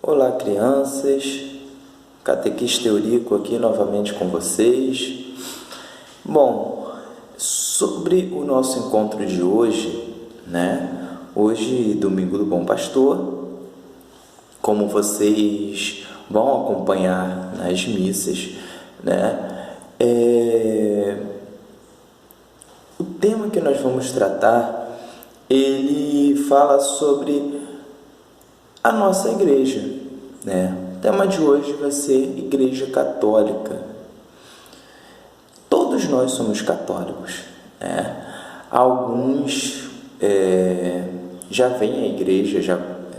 Olá, crianças, Catequista Eurico aqui novamente com vocês. Bom, sobre o nosso encontro de hoje, Hoje, domingo do Bom Pastor, como vocês vão acompanhar nas missas, o tema que nós vamos tratar, ele fala sobre a nossa igreja, O tema de hoje vai ser Igreja Católica. Todos nós somos católicos, Alguns já vêm à igreja,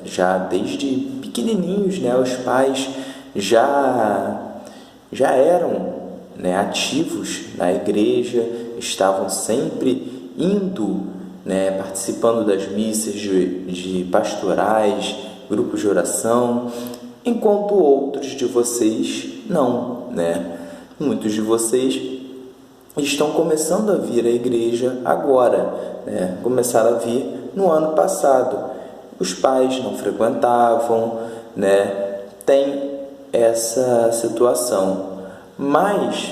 já desde pequenininhos, Os pais já eram ativos na igreja, estavam sempre indo, participando das missas de pastorais, grupos de oração, enquanto outros de vocês não, Muitos de vocês estão começando a vir à igreja agora, Começaram a vir no ano passado. Os pais não frequentavam, Tem essa situação. Mas,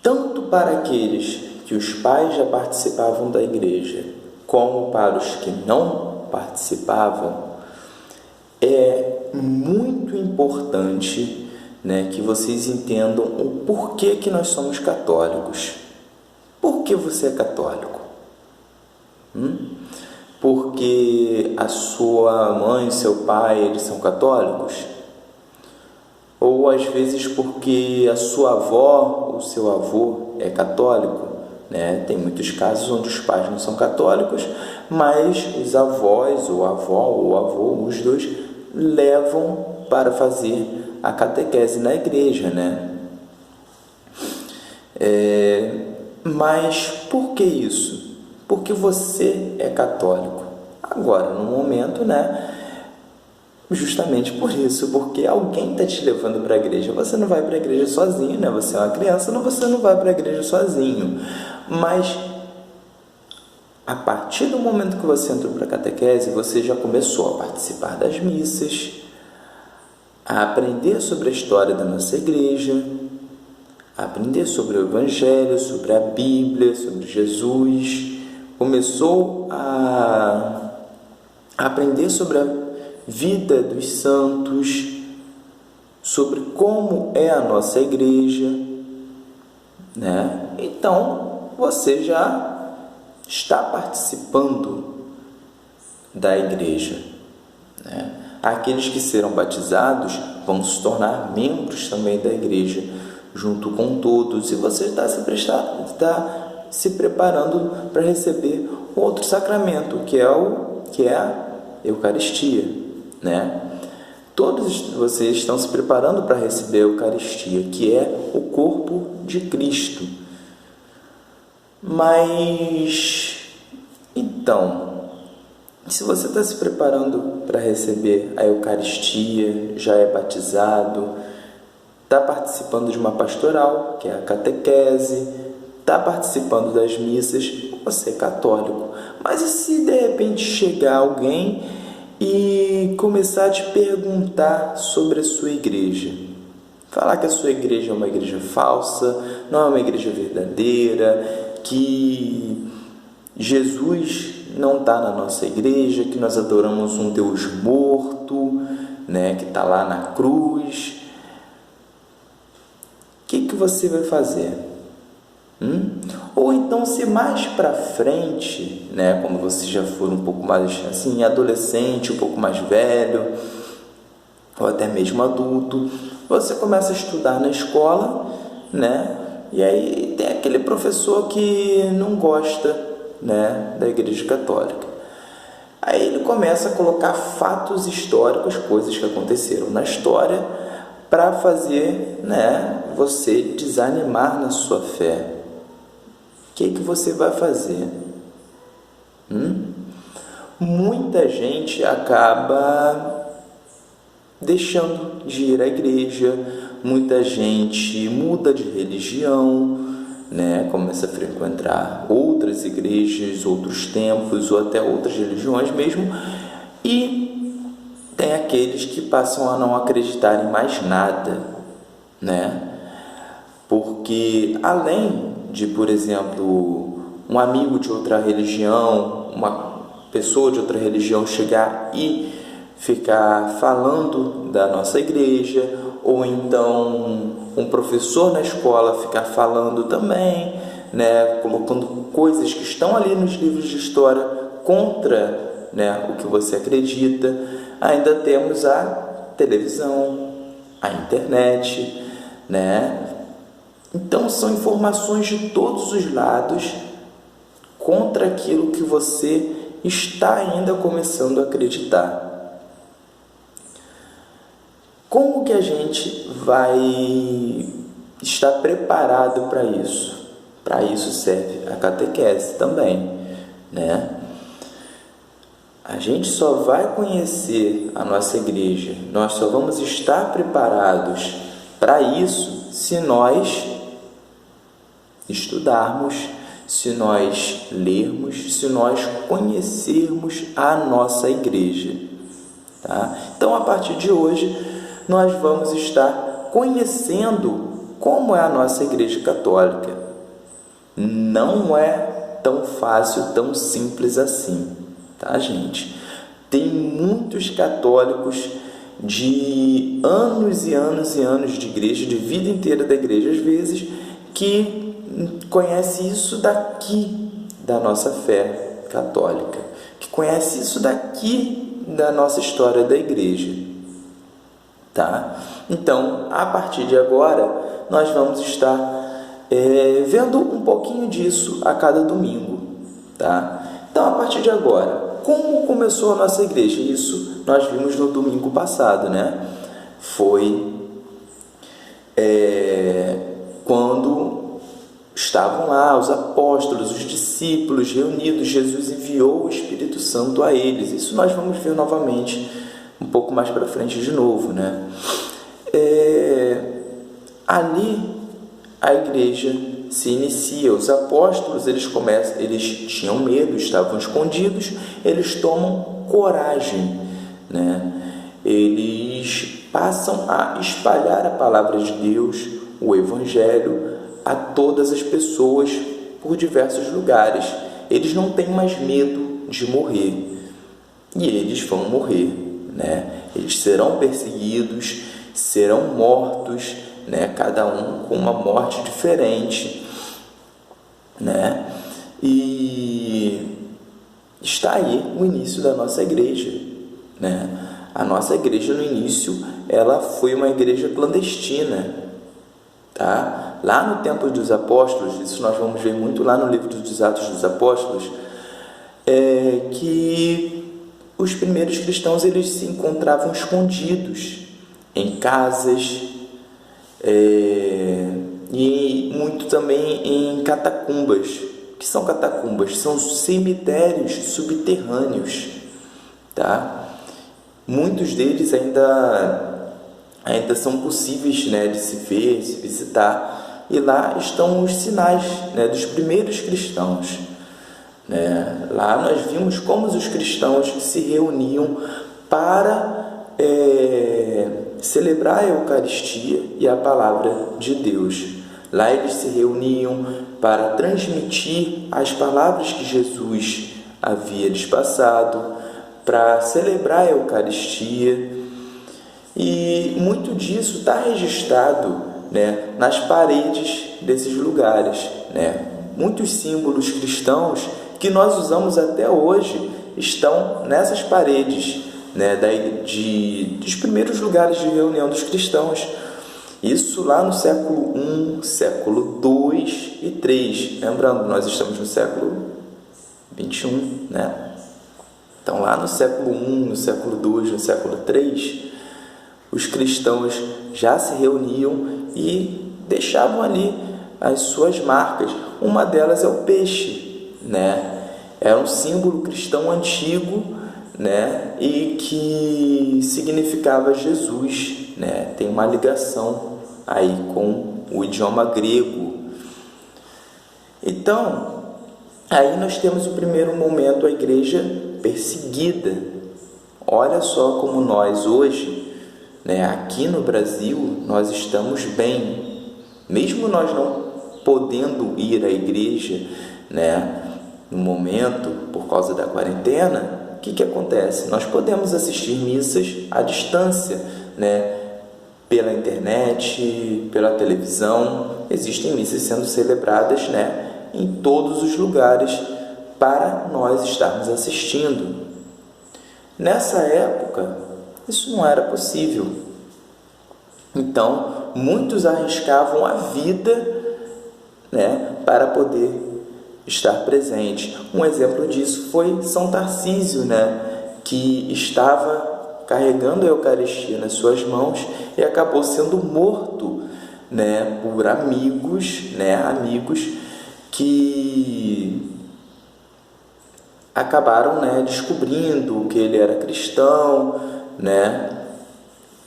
tanto para aqueles que os pais já participavam da igreja, como para os que não participavam, é muito importante, que vocês entendam o porquê que nós somos católicos. Por que você é católico? Porque a sua mãe e seu pai, eles são católicos? Ou às vezes porque a sua avó ou seu avô é católico? Tem muitos casos onde os pais não são católicos, mas os avós, ou a avó ou o avô, os dois, levam para fazer a catequese na igreja, Mas por que isso? Porque você é católico. Agora, no momento, justamente por isso, porque alguém está te levando para a igreja. Você não vai para a igreja sozinho, Você é uma criança, você não vai para a igreja sozinho. Mas, a partir do momento que você entrou para a catequese, você já começou a participar das missas, a aprender sobre a história da nossa igreja, a aprender sobre o Evangelho, sobre a Bíblia, sobre Jesus. Começou a aprender sobre a vida dos santos, sobre como é a nossa igreja, Então, você já está participando da igreja, Aqueles que serão batizados vão se tornar membros também da igreja, junto com todos, e você está se preparando para receber outro sacramento, que é a Eucaristia, Todos vocês estão se preparando para receber a Eucaristia, que é o corpo de Cristo. Mas, então, se você está se preparando para receber a Eucaristia, já é batizado, está participando de uma pastoral, que é a catequese, está participando das missas, você é católico. Mas e se de repente chegar alguém e começar a te perguntar sobre a sua igreja? Falar que a sua igreja é uma igreja falsa, não é uma igreja verdadeira, que Jesus não está na nossa igreja, que nós adoramos um Deus morto, que está lá na cruz. O que você vai fazer? Ou então, se mais para frente, quando você já for um pouco mais assim, adolescente, um pouco mais velho, ou até mesmo adulto, você começa a estudar na escola, E aí tem aquele professor que não gosta, da Igreja Católica. Aí ele começa a colocar fatos históricos, coisas que aconteceram na história, para fazer, você desanimar na sua fé. O que você vai fazer? Muita gente acaba deixando de ir à igreja, muita gente muda de religião, começa a frequentar outras igrejas, outros templos, ou até outras religiões mesmo, e tem aqueles que passam a não acreditar em mais nada, né? Porque além de, por exemplo, um amigo de outra religião, uma pessoa de outra religião chegar e ficar falando da nossa igreja, ou então um professor na escola ficar falando também, né, colocando coisas que estão ali nos livros de história contra, né, o que você acredita. Ainda temos a televisão, a internet, né? Então são informações de todos os lados contra aquilo que você está ainda começando a acreditar. Como que a gente vai estar preparado para isso? Para isso serve a catequese também, né? A gente só vai conhecer a nossa igreja, nós só vamos estar preparados para isso se nós estudarmos, se nós lermos, se nós conhecermos a nossa igreja, tá? Então, a partir de hoje, nós vamos estar conhecendo como é a nossa igreja católica. Não é tão fácil, tão simples assim, tá, gente? Tem muitos católicos de anos e anos e anos de igreja, de vida inteira da igreja, às vezes, que conhece isso daqui da nossa fé católica, que conhece isso daqui da nossa história da igreja, tá? Então, a partir de agora, nós vamos estar vendo um pouquinho disso a cada domingo, tá? Então, a partir de agora, como começou a nossa igreja? Isso nós vimos no domingo passado, né? Foi quando estavam lá os apóstolos, os discípulos reunidos, Jesus enviou o Espírito Santo a eles. Isso nós vamos ver novamente um pouco mais para frente de novo, né? Ali a igreja se inicia. Os apóstolos, eles tinham medo, estavam escondidos, eles tomam coragem, né? Eles passam a espalhar a palavra de Deus, o Evangelho, a todas as pessoas por diversos lugares. Eles não têm mais medo de morrer, e eles vão morrer, né? Eles serão perseguidos, serão mortos, né? Cada um com uma morte diferente, né? E está aí o início da nossa igreja, né? A nossa igreja no início, ela foi uma igreja clandestina, tá? Lá no tempo dos apóstolos, isso nós vamos ver muito lá no livro dos Atos dos Apóstolos, que os primeiros cristãos, eles se encontravam escondidos em casas, e muito também em catacumbas. O que são catacumbas? São cemitérios subterrâneos, tá? Muitos deles ainda são possíveis, né, de se ver, se visitar, e lá estão os sinais, né, dos primeiros cristãos, né? Lá nós vimos como os cristãos se reuniam para celebrar a Eucaristia e a palavra de Deus. Lá eles se reuniam para transmitir as palavras que Jesus havia lhes passado, para celebrar a Eucaristia. E muito disso está registrado, né, nas paredes desses lugares, né? Muitos símbolos cristãos que nós usamos até hoje estão nessas paredes, né, dos primeiros lugares de reunião dos cristãos. Isso lá no século I, século II e III. Lembrando, nós estamos no século XXI, né? Então, lá no século I, no século II, no século III, os cristãos já se reuniam e deixavam ali as suas marcas. Uma delas é o peixe, né? Era um símbolo cristão antigo, né? E que significava Jesus, né? Tem uma ligação aí com o idioma grego. Então, aí nós temos o primeiro momento, a igreja perseguida, Olha só como nós hoje, né, aqui no Brasil, nós estamos bem. Mesmo nós não podendo ir à igreja, né, no momento, por causa da quarentena, o que acontece? Nós podemos assistir missas à distância, né, pela internet, pela televisão. Existem missas sendo celebradas, né, em todos os lugares para nós estarmos assistindo. Nessa época, isso não era possível. Então, muitos arriscavam a vida, né, para poder estar presente. Um exemplo disso foi São Tarcísio, né, que estava carregando a Eucaristia nas suas mãos e acabou sendo morto, né, por amigos que acabaram, né, descobrindo que ele era cristão, né?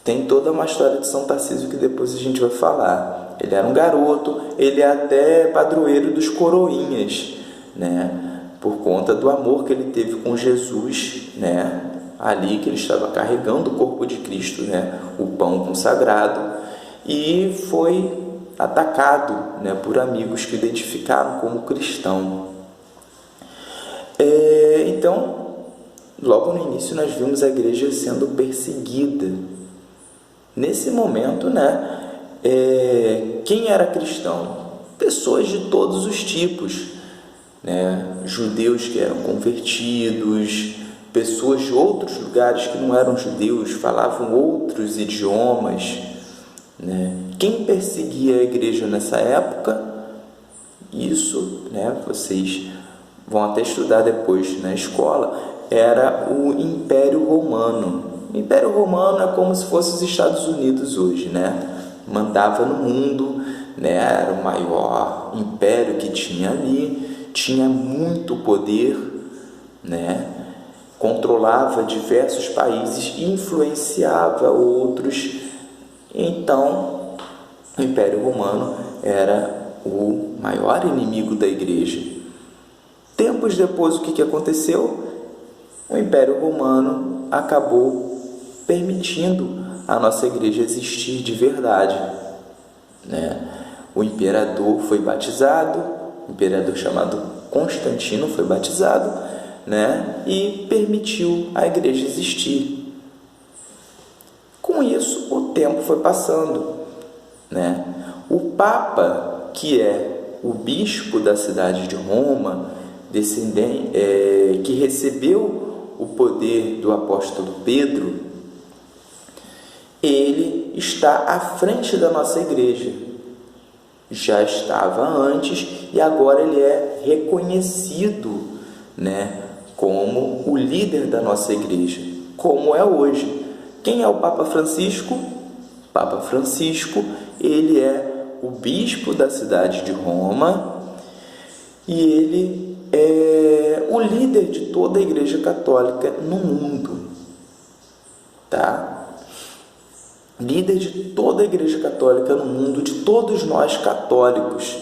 Tem toda uma história de São Tarcísio que depois a gente vai falar. Ele era um garoto, ele é até padroeiro dos coroinhas, né? Por conta do amor que ele teve com Jesus, né? Ali que ele estava carregando o corpo de Cristo, né? O pão consagrado, e foi atacado, né, por amigos que o identificaram como cristão. Então, logo no início nós vimos a igreja sendo perseguida. Nesse momento, né, quem era cristão? Pessoas de todos os tipos, né? Judeus que eram convertidos, pessoas de outros lugares que não eram judeus, falavam outros idiomas, né? Quem perseguia a igreja nessa época? Isso, né, vocês vão até estudar depois na escola, era o Império Romano. O Império Romano é como se fosse os Estados Unidos hoje, né? Mandava no mundo, né? Era o maior império que tinha ali, tinha muito poder, né? Controlava diversos países e influenciava outros. Então, o Império Romano era o maior inimigo da igreja. Tempos depois, o que aconteceu? O Império Romano acabou permitindo a nossa igreja existir de verdade, né? O imperador foi batizado, o imperador chamado Constantino foi batizado, né? E permitiu a igreja existir. Com isso, o tempo foi passando, né? O Papa, que é o bispo da cidade de Roma, que recebeu o poder do apóstolo Pedro, ele está à frente da nossa igreja. Já estava antes e agora ele é reconhecido, né, como o líder da nossa igreja, como é hoje. Quem é o Papa Francisco? Papa Francisco, ele é o bispo da cidade de Roma e ele é o líder de toda a igreja católica no mundo, tá? Líder de toda a igreja católica no mundo, de todos nós católicos.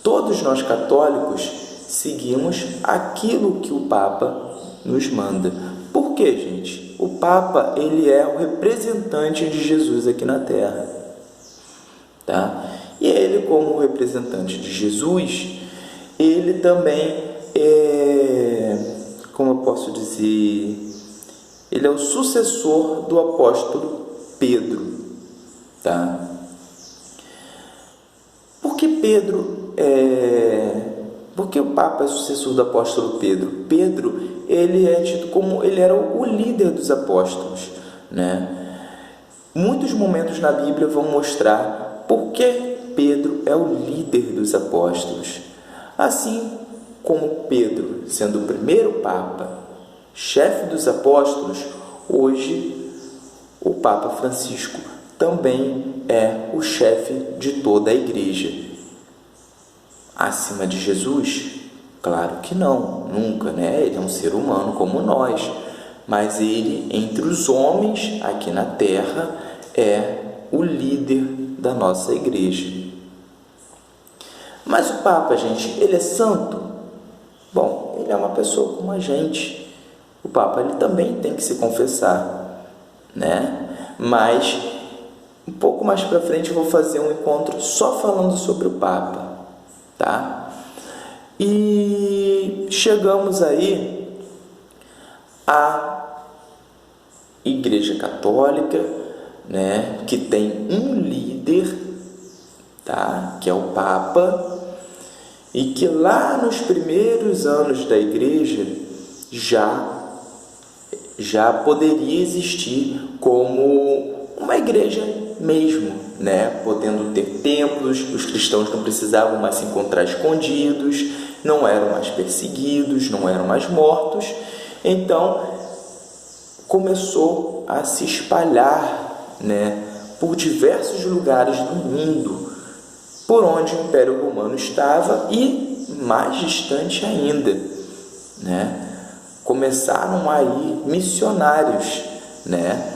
Todos nós católicos seguimos aquilo que o Papa nos manda. Por quê, gente? O Papa, ele é o representante de Jesus aqui na Terra, tá? E ele, como representante de Jesus, ele também como eu posso dizer, ele é o sucessor do apóstolo Pedro, tá? Por que porque o Papa é sucessor do apóstolo Pedro? Pedro, ele é tido como, ele era o líder dos apóstolos, né? Muitos momentos na Bíblia vão mostrar por que Pedro é o líder dos apóstolos. Assim como Pedro, sendo o primeiro Papa, chefe dos apóstolos, hoje o Papa Francisco também é o chefe de toda a igreja. Acima de Jesus? Claro que não, nunca, né? Ele é um ser humano como nós, mas ele, entre os homens aqui na Terra, é o líder da nossa igreja. Mas o Papa, gente, ele é santo? Bom, ele é uma pessoa como a gente, o Papa ele também tem que se confessar, né? Mas um pouco mais para frente eu vou fazer um encontro só falando sobre o Papa, tá? E chegamos aí à Igreja Católica, né? Que tem um líder, tá? Que é o Papa, e que lá nos primeiros anos da Igreja já poderia existir como uma igreja mesmo, né? Podendo ter templos, os cristãos não precisavam mais se encontrar escondidos, não eram mais perseguidos, não eram mais mortos. Então começou a se espalhar, né, por diversos lugares do mundo, por onde o Império Romano estava e mais distante ainda, né? Começaram a ir missionários, né?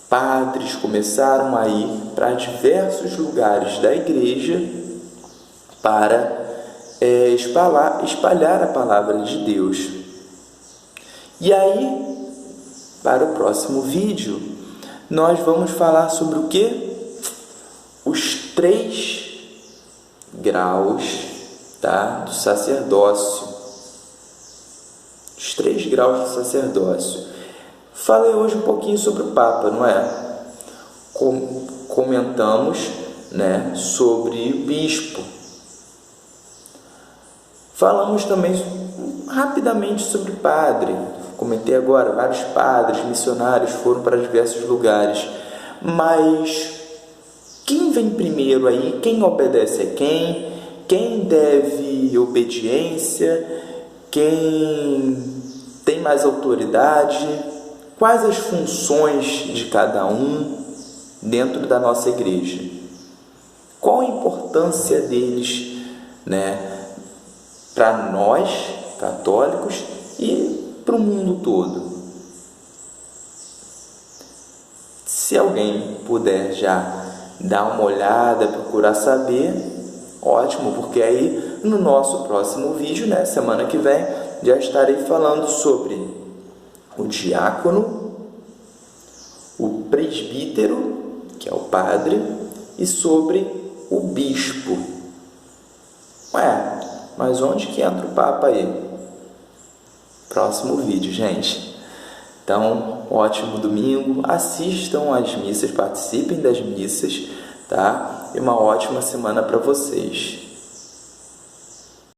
Padres começaram a ir para diversos lugares da igreja para espalhar a palavra de Deus. E aí, para o próximo vídeo, nós vamos falar sobre o quê? Os 3 graus, tá? Do sacerdócio. Os 3 graus do sacerdócio. Falei hoje um pouquinho sobre o Papa, não é? Comentamos, né, sobre o bispo. Falamos também rapidamente sobre padre. Comentei agora, vários padres, missionários foram para diversos lugares. Mas quem vem primeiro aí? Quem obedece a quem? Quem deve obediência? Quem tem mais autoridade? Quais as funções de cada um dentro da nossa igreja? Qual a importância deles, né, para nós, católicos, e para o mundo todo? Se alguém puder já dar uma olhada, procurar saber, ótimo, porque aí no nosso próximo vídeo, né, semana que vem, já estarei falando sobre o diácono, o presbítero, que é o padre, e sobre o bispo. Ué, mas onde que entra o Papa aí? Próximo vídeo, gente. Então, ótimo domingo, assistam às missas, participem das missas, tá? E uma ótima semana para vocês.